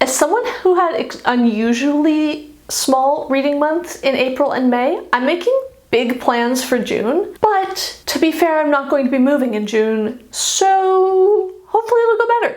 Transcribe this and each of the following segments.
As someone who had unusually small reading months in April and May, I'm making big plans for June, but to be fair, I'm not going to be moving in June, so hopefully it'll go better.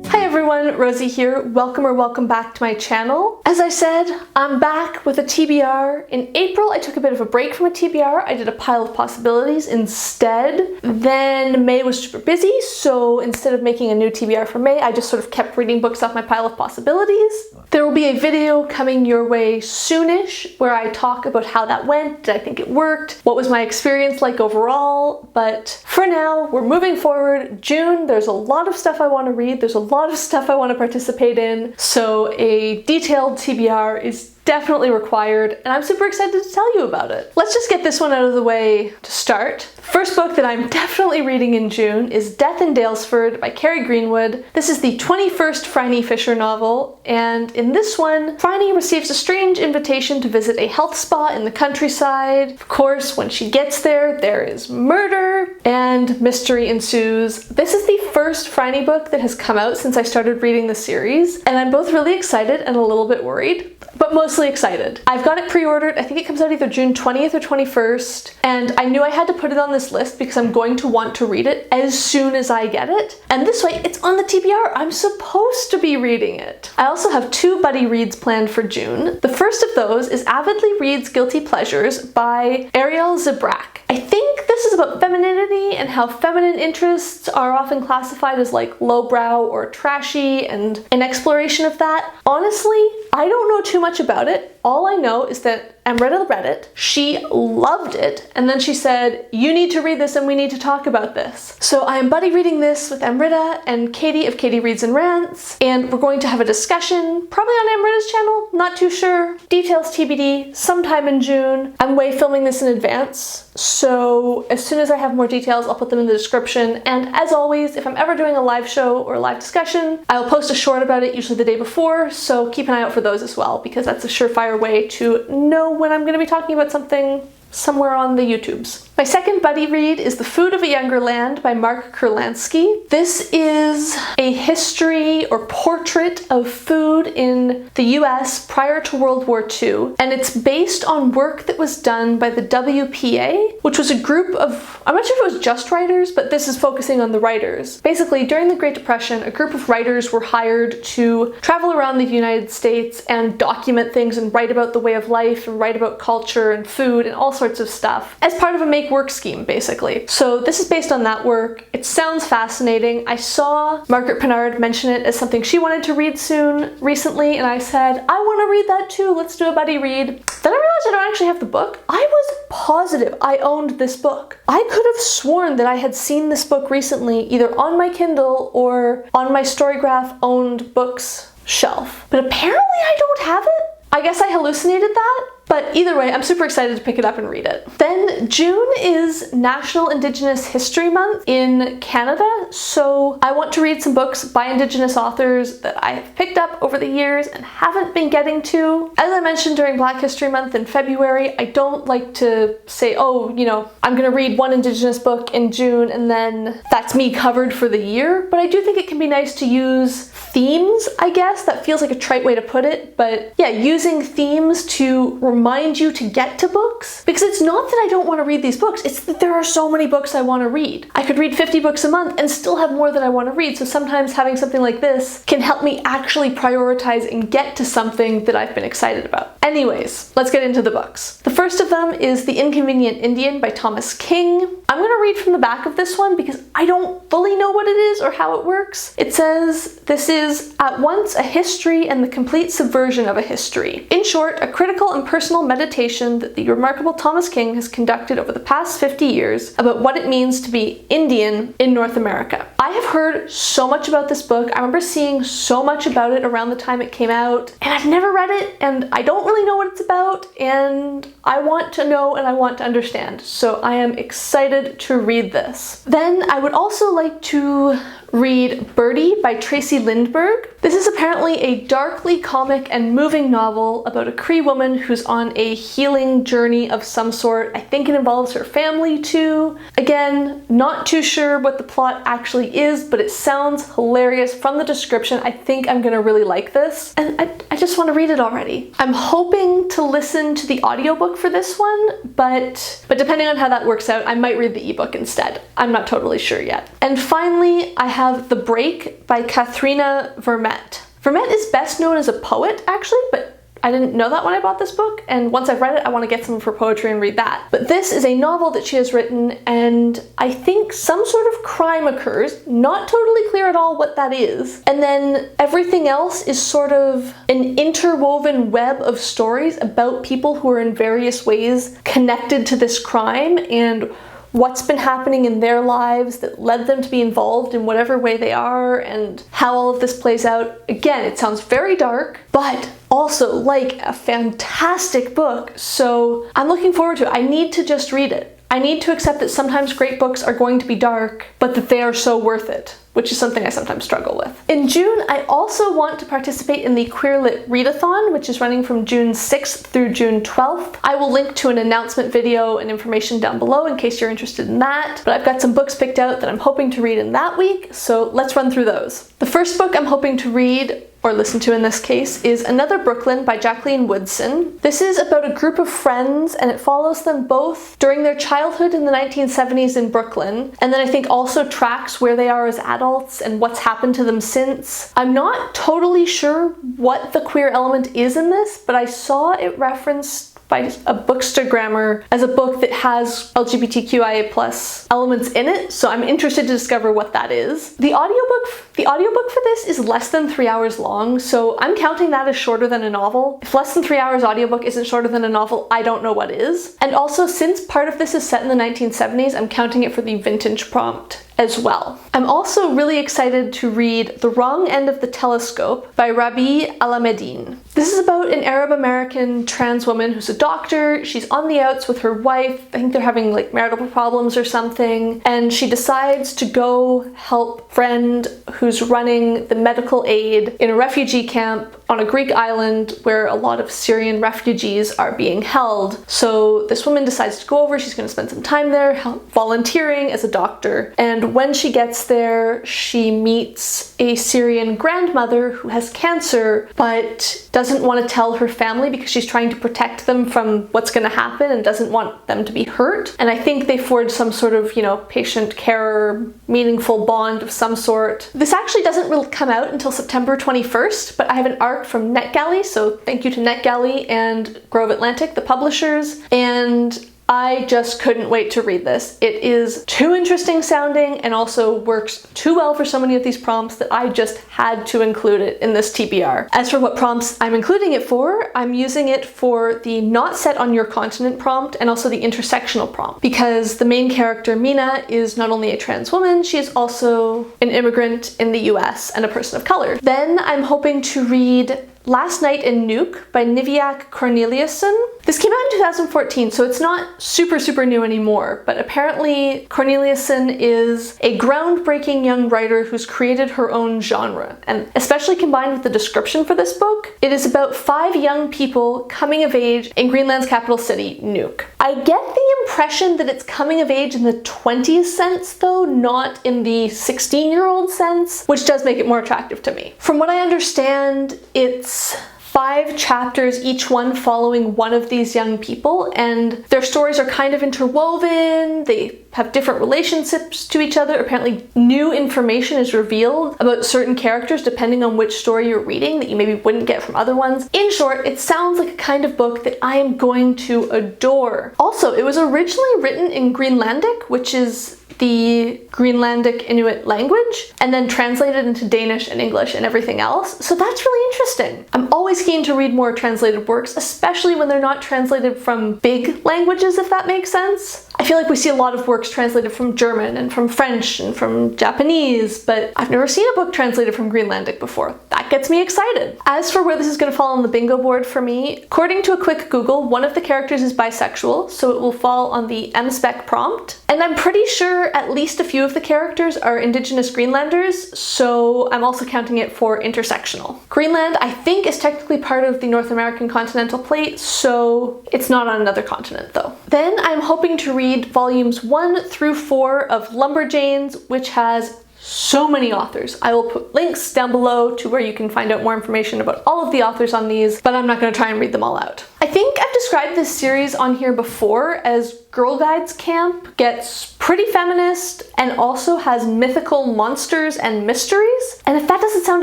Hi everyone, Rosie here. Welcome back to my channel. As I said, I'm back with a TBR. In April, I took a bit of a break from a TBR. I did a pile of possibilities instead. Then May was super busy, so instead of making a new TBR for May, I just sort of kept reading books off my pile of possibilities. There will be a video coming your way soonish where I talk about how that went. Did I think it worked? What was my experience like overall? But for now, we're moving forward. June, there's a lot of stuff I want to read. There's a lot of stuff I want to participate in. So a detailed TBR is definitely required, and I'm super excited to tell you about it. Let's just get this one out of the way to start. First book that I'm definitely reading in June is Death in Daylesford by Kerry Greenwood. This is the 21st Phryne Fisher novel, and in this one, Phryne receives a strange invitation to visit a health spa in the countryside. Of course, when she gets there, there is murder and mystery ensues. This is the first Phryne book that has come out since I started reading the series, and I'm both really excited and a little bit worried, but mostly excited. I've got it pre-ordered. I think it comes out either June 20th or 21st, and I knew I had to put it on this list because I'm going to want to read it as soon as I get it. And this way, it's on the TBR. I'm supposed to be reading it. I also have 2 buddy reads planned for June. The first of those is Avidly Reads Guilty Pleasures by Arielle Zibrak. I think this is about femininity and how feminine interests are often classified as like lowbrow or trashy, and an exploration of that. Honestly, I don't know too much about it. All I know is that Amrita read it, she loved it, and then she said, you need to read this and we need to talk about this. So I am buddy reading this with Amrita and Katie of Katie Reads and Rants, and we're going to have a discussion, probably on Amrita's channel, not too sure. Details TBD, sometime in June. I'm filming this in advance, so as soon as I have more details, I'll put them in the description. And as always, if I'm ever doing a live show or a live discussion, I'll post a short about it, usually the day before, so keep an eye out for those as well, because that's a surefire way to know when I'm going to be talking about something somewhere on the YouTubes. My second buddy read is The Food of a Younger Land by Kurlansky. This is a history or portrait of food in the US prior to World War II, and it's based on work that was done by the WPA, which was a group of, I'm not sure if it was just writers, but this is focusing on the writers. Basically, during the Great Depression, a group of writers were hired to travel around the United States and document things and write about the way of life and write about culture and food and all sorts of stuff as part of a make work scheme, basically. So this is based on that work. It sounds fascinating. I saw Margaret Pinard mention it as something she wanted to read soon recently, and I said, I want to read that too. Let's do a buddy read. Then I realized I don't actually have the book. I was positive I owned this book. I could have sworn that I had seen this book recently, either on my Kindle or on my Storygraph owned books shelf. But apparently I don't have it. I guess I hallucinated that. But either way, I'm super excited to pick it up and read it. Then June is National Indigenous History Month in Canada, so I want to read some books by Indigenous authors that I have picked up over the years and haven't been getting to. As I mentioned during Black History Month in February, I don't like to say, oh, you know, I'm gonna read one Indigenous book in June and then that's me covered for the year, but I do think it can be nice to use themes, I guess. That feels like a trite way to put it, but yeah, using themes to remind you to get to books. Because it's not that I don't want to read these books, it's that there are so many books I want to read. I could read 50 books a month and still have more that I want to read, so sometimes having something like this can help me actually prioritize and get to something that I've been excited about. Anyways, let's get into the books. The first of them is The Inconvenient Indian by Thomas King. I'm going to read from the back of this one because I don't fully know what it is or how it works. It says, this is at once a history and the complete subversion of a history. In short, a critical and personal meditation that the remarkable Thomas King has conducted over the past 50 years about what it means to be Indian in North America. I have heard so much about this book. I remember seeing so much about it around the time it came out, and I've never read it, and I don't really know what it's about, and I want to know and I want to understand. So I am excited to read this. Then I would also like to read Birdie by Tracey Lindberg. This is apparently a darkly comic and moving novel about a Cree woman who's on a healing journey of some sort. I think it involves her family too. Again, not too sure what the plot actually is, but it sounds hilarious from the description. I think I'm gonna really like this, and I just want to read it already. I'm hoping to listen to the audiobook for this one, but depending on how that works out, I might read the ebook instead. I'm not totally sure yet. And finally, I have The Break by Katherena Vermette. Vermette is best known as a poet, actually, but I didn't know that when I bought this book, and once I've read it, I want to get some of her poetry and read that. But this is a novel that she has written, and I think some sort of crime occurs, not totally clear at all what that is, and then everything else is sort of an interwoven web of stories about people who are in various ways connected to this crime, and what's been happening in their lives that led them to be involved in whatever way they are, and how all of this plays out. Again, it sounds very dark, but also like a fantastic book, so I'm looking forward to it. I need to just read it. I need to accept that sometimes great books are going to be dark, but that they are so worth it, which is something I sometimes struggle with. In June, I also want to participate in the Queer Lit Readathon, which is running from June 6th through June 12th. I will link to an announcement video and information down below in case you're interested in that, but I've got some books picked out that I'm hoping to read in that week, so let's run through those. The first book I'm hoping to read, or listen to in this case, is Another Brooklyn by Jaqueline Woodson. This is about a group of friends, and it follows them both during their childhood in the 1970s in Brooklyn, and then I think also tracks where they are as adults and what's happened to them since. I'm not totally sure what the queer element is in this, but I saw it referenced by a bookstagrammer as a book that has LGBTQIA+ elements in it, so I'm interested to discover what that is. The audiobook for this is less than 3 hours long, so I'm counting that as shorter than a novel. If less than 3 hours audiobook isn't shorter than a novel, I don't know what is. And also, since part of this is set in the 1970s, I'm counting it for the vintage prompt as well. I'm also really excited to read The Wrong End of the Telescope by Rabih Alameddine. This is about an Arab American trans woman who's a doctor. She's on the outs with her wife. I think they're having like marital problems or something, and she decides to go help a friend who's running the medical aid in a refugee camp on a Greek island where a lot of Syrian refugees are being held. So this woman decides to go over. She's going to spend some time there volunteering as a doctor, and when she gets there, she meets a Syrian grandmother who has cancer but doesn't want to tell her family because she's trying to protect them from what's going to happen and doesn't want them to be hurt. And I think they forge some sort of, patient care, meaningful bond of some sort. This actually doesn't really come out until September 21st, but I have an arc from NetGalley, so thank you to NetGalley and Grove Atlantic, the publishers, and I just couldn't wait to read this. It is too interesting sounding and also works too well for so many of these prompts that I just had to include it in this TBR. As for what prompts I'm including it for, I'm using it for the not set on your continent prompt and also the intersectional prompt, because the main character, Mina, is not only a trans woman, she is also an immigrant in the US and a person of color. Then I'm hoping to read Last Night in Nuke by Niviak Corneliusson. This came out in 2014, so it's not super new anymore, but apparently Corneliusson is a groundbreaking young writer who's created her own genre, and especially combined with the description for this book, it is about 5 young people coming of age in Greenland's capital city, Nuuk. I get the impression that it's coming of age in the 20s sense though, not in the 16-year-old sense, which does make it more attractive to me. From what I understand, it's 5 chapters, each one following one of these young people, and their stories are kind of interwoven. They have different relationships to each other. Apparently new information is revealed about certain characters depending on which story you're reading that you maybe wouldn't get from other ones. In short, it sounds like a kind of book that I am going to adore. Also, it was originally written in Greenlandic, which is the Greenlandic Inuit language, and then translated into Danish and English and everything else. So that's really interesting. I'm always keen to read more translated works, especially when they're not translated from big languages, if that makes sense. I feel like we see a lot of works works translated from German and from French and from Japanese, but I've never seen a book translated from Greenlandic before. That gets me excited. As for where this is going to fall on the bingo board for me, according to a quick Google, one of the characters is bisexual, so it will fall on the MSpec prompt. And I'm pretty sure at least a few of the characters are Indigenous Greenlanders, so I'm also counting it for intersectional. Greenland, I think, is technically part of the North American continental plate, so it's not on another continent though. Then I'm hoping to read volumes 1 through 4 of Lumberjanes, which has so many authors. I will put links down below to where you can find out more information about all of the authors on these, but I'm not going to try and read them all out. I think I've described this series on here before as Girl Guides Camp gets pretty feminist and also has mythical monsters and mysteries. And if that doesn't sound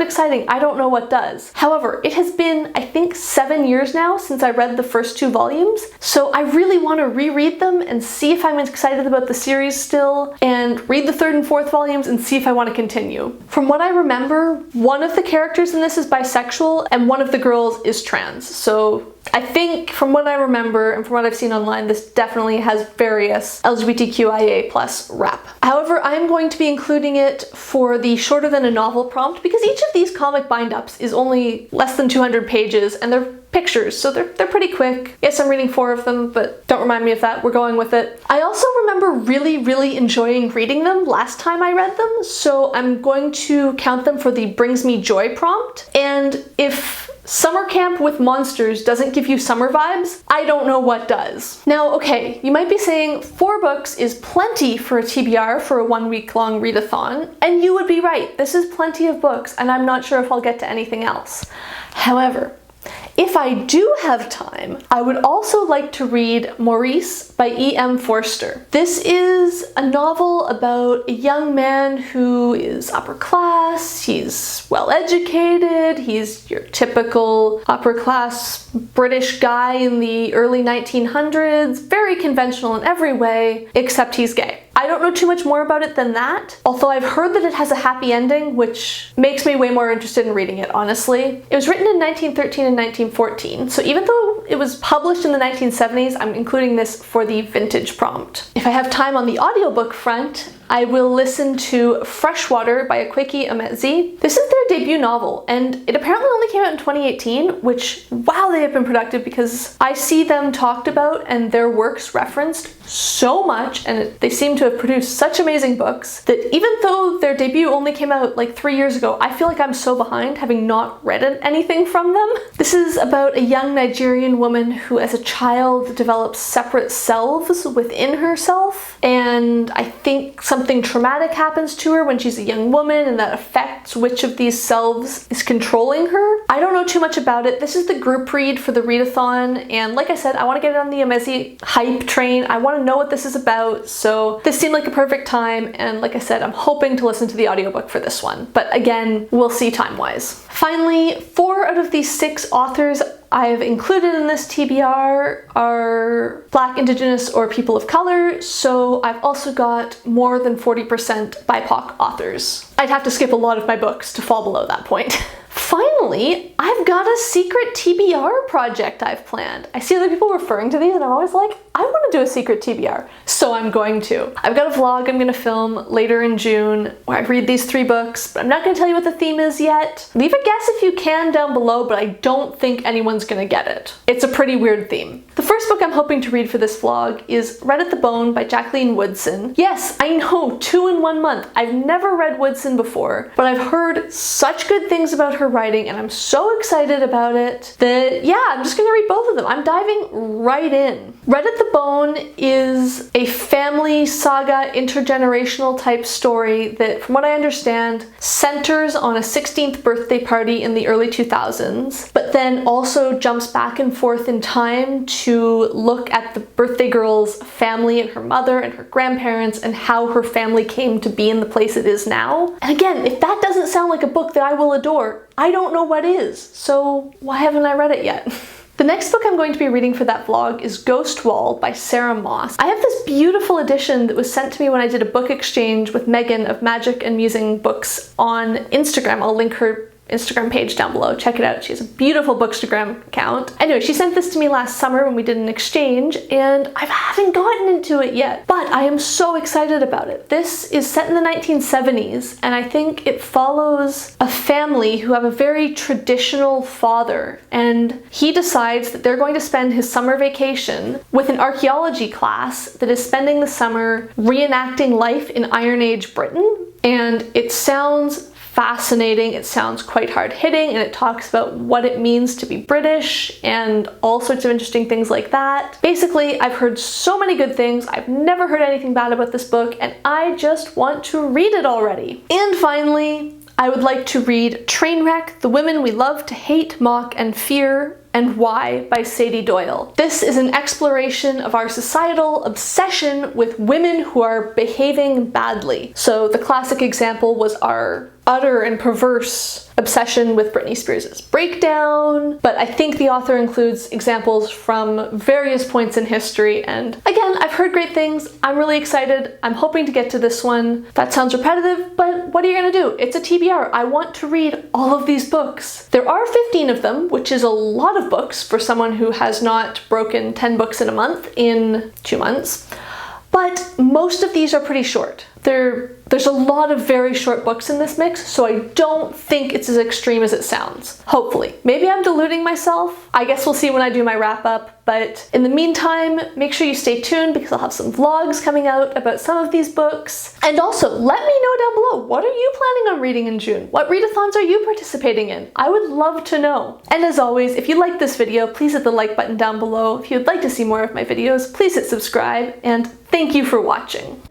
exciting, I don't know what does. However, it has been, I think, 7 years now since I read the first 2 volumes, so I really want to reread them and see if I'm excited about the series still, and read the 3rd and 4th volumes and see if I want to continue. From what I remember, one of the characters in this is bisexual and one of the girls is trans, so I think from what I remember and from what I've seen online, this definitely has various LGBTQIA+ rep. However, I'm going to be including it for the shorter than a novel prompt because each of these comic bind-ups is only less than 200 pages and they're pictures, so they're pretty quick. Yes, I'm reading 4 of them, but don't remind me of that. We're going with it. I also remember really enjoying reading them last time I read them, so I'm going to count them for the Brings Me Joy prompt. And if Summer Camp with Monsters doesn't give you summer vibes, I don't know what does. Now, okay, you might be saying 4 books is plenty for a TBR for a 1-week-long readathon, and you would be right. This is plenty of books, and I'm not sure if I'll get to anything else. However, if I do have time, I would also like to read Maurice by E.M. Forster. This is a novel about a young man who is upper class, he's well educated, he's your typical upper class British guy in the early 1900s, very conventional in every way, except he's gay. I don't know too much more about it than that, although I've heard that it has a happy ending, which makes me way more interested in reading it, honestly. It was written in 1913 and 1914, so even though it was published in the 1970s, I'm including this for the vintage prompt. If I have time on the audiobook front, I will listen to Freshwater by Akwaeke Emezi. This is their debut novel, and it apparently only came out in 2018, which, wow, they have been productive because I see them talked about and their works referenced so much, and they seem to have produced such amazing books that even though their debut only came out like 3 years ago, I feel like I'm so behind having not read anything from them. This is about a young Nigerian woman who as a child develops separate selves within herself, and I think something traumatic happens to her when she's a young woman and that affects which of these selves is controlling her. I don't know too much about it. This is the group read for the readathon, and like I said, I want to get on the Emezi hype train. I want to know what this is about, so this seemed like a perfect time, and like I said, I'm hoping to listen to the audiobook for this one, but again, we'll see time-wise. Finally, 4 out of these 6 authors I've included in this TBR are Black, Indigenous, or people of color, so I've also got more than 40% BIPOC authors. I'd have to skip a lot of my books to fall below that point. Finally, I've got a secret TBR project I've planned. I see other people referring to these and I'm always like, I want to do a secret TBR, so I'm going to. I've got a vlog I'm going to film later in June where I read these 3 books, but I'm not going to tell you what the theme is yet. Leave a guess if you can down below, but I don't think anyone's going to get it. It's a pretty weird theme. The first book I'm hoping to read for this vlog is Red at the Bone by Jaqueline Woodson. Yes, I know, 2 in 1 month. I've never read Woodson before, but I've heard such good things about her writing and I'm so excited about it that, yeah, I'm just going to read both of them. I'm diving right in. Red at the Bone is a family saga intergenerational type story that, from what I understand, centers on a 16th birthday party in the early 2000s, but then also jumps back and forth in time to look at the birthday girl's family and her mother and her grandparents and how her family came to be in the place it is now. And again, if that doesn't sound like a book that I will adore, I don't know what is, so why haven't I read it yet? The next book I'm going to be reading for that vlog is Ghost Wall by Sarah Moss. I have this beautiful edition that was sent to me when I did a book exchange with Megan of Magic and Musing Books on Instagram. I'll link her Instagram page down below. Check it out. She has a beautiful Bookstagram account. Anyway, she sent this to me last summer when we did an exchange, and I haven't gotten into it yet, but I am so excited about it. This is set in the 1970s, and I think it follows a family who have a very traditional father, and he decides that they're going to spend his summer vacation with an archaeology class that is spending the summer reenacting life in Iron Age Britain. And it sounds fascinating, it sounds quite hard-hitting, and it talks about what it means to be British and all sorts of interesting things like that. Basically, I've heard so many good things, I've never heard anything bad about this book, and I just want to read it already. And finally, I would like to read Trainwreck: The Women We Love to Hate, Mock, and Fear, and Why by Sadie Doyle. This is an exploration of our societal obsession with women who are behaving badly. So the classic example was our utter and perverse obsession with Britney Spears' breakdown, but I think the author includes examples from various points in history, and again, I've heard great things. I'm really excited. I'm hoping to get to this one. That sounds repetitive, but what are you gonna do? It's a TBR. I want to read all of these books. There are 15 of them, which is a lot of books for someone who has not broken 10 books in a month in 2 months, but most of these are pretty short. There's a lot of very short books in this mix, so I don't think it's as extreme as it sounds. Hopefully. Maybe I'm deluding myself. I guess we'll see when I do my wrap up, but in the meantime, make sure you stay tuned because I'll have some vlogs coming out about some of these books. And also, let me know down below, what are you planning on reading in June? What readathons are you participating in? I would love to know. And as always, if you liked this video, please hit the like button down below. If you'd like to see more of my videos, please hit subscribe, and thank you for watching.